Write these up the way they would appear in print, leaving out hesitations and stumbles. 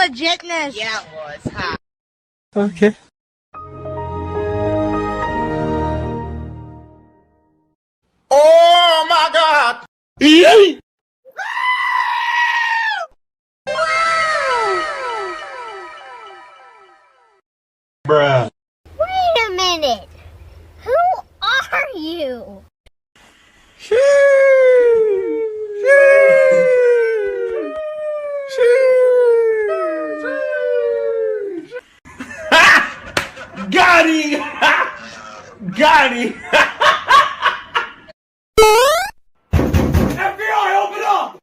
legitness. Yeah, it was, huh? Okay. Oh my God! Yay! Bruh. Wait a minute. Who are you? Got him! Got him! FBI, open up!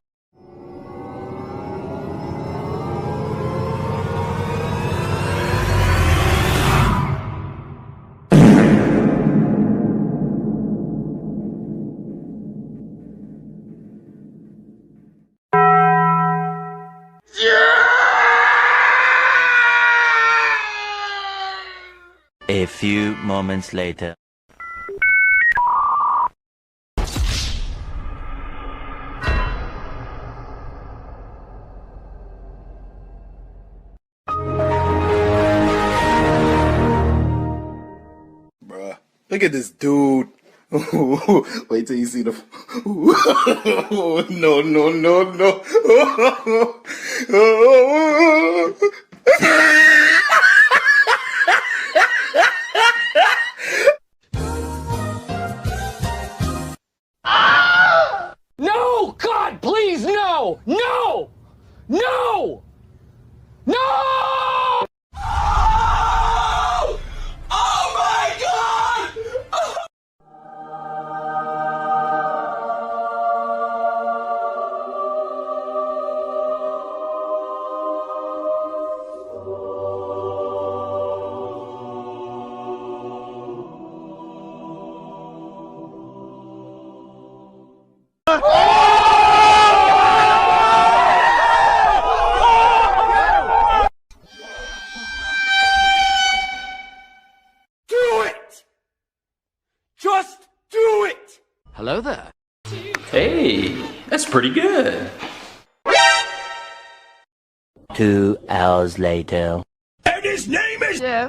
A few moments later. Bruh, look at this dude. Wait till you see the. No, no, no, no. No! God, please, no! No! No! No! Oh my God! Just do it! Hello there. Hey, that's pretty good. 2 hours later. And his name is. Yeah.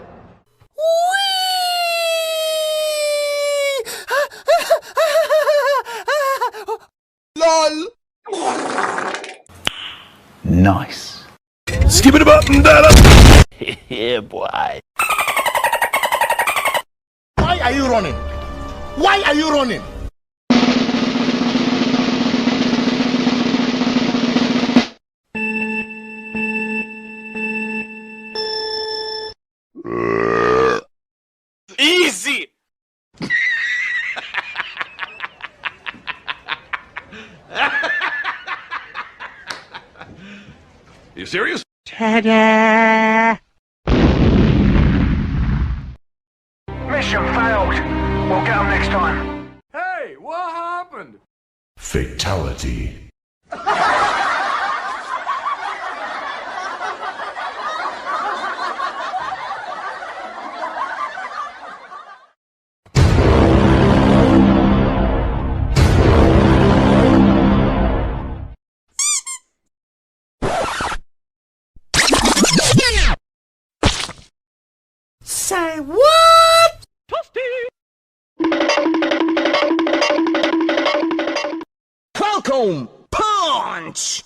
LOL. Nice. Skip it up and down. Yeah, boy. Why are you running? Why are you running? Easy! You serious? Ta-da! Mission failed. We'll get them next time. Hey, what happened? Fatality. Say what? Falcon punch!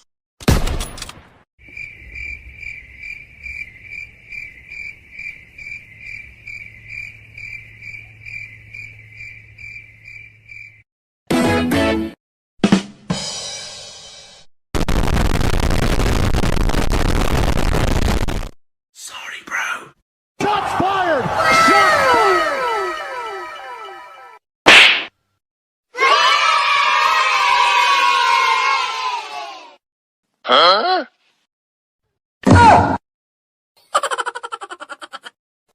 Sorry, bro. Shots fired! Shots fired! Huh?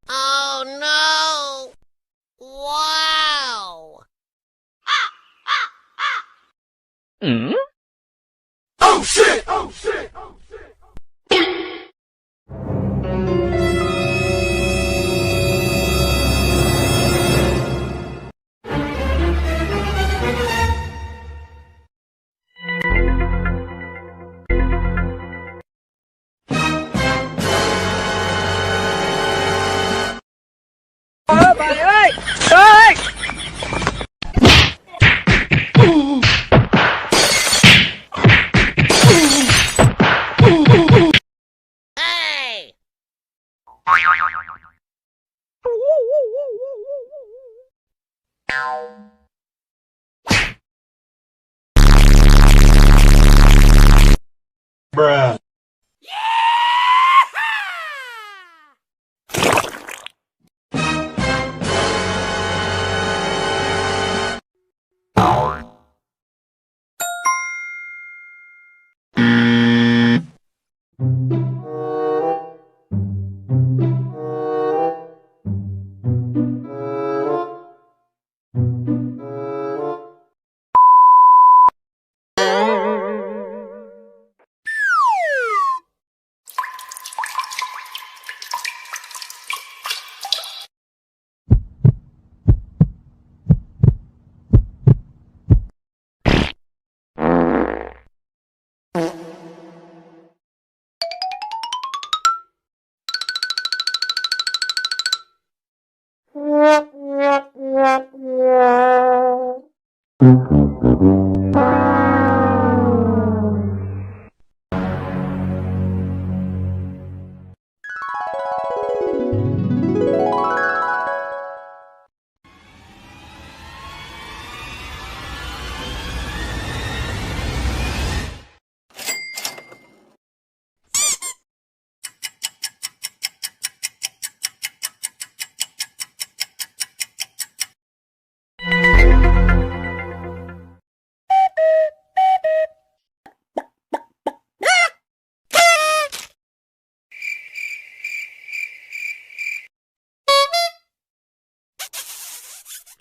Oh no! Wow! Oh shit! Oh shit! Oh shit! Bruh.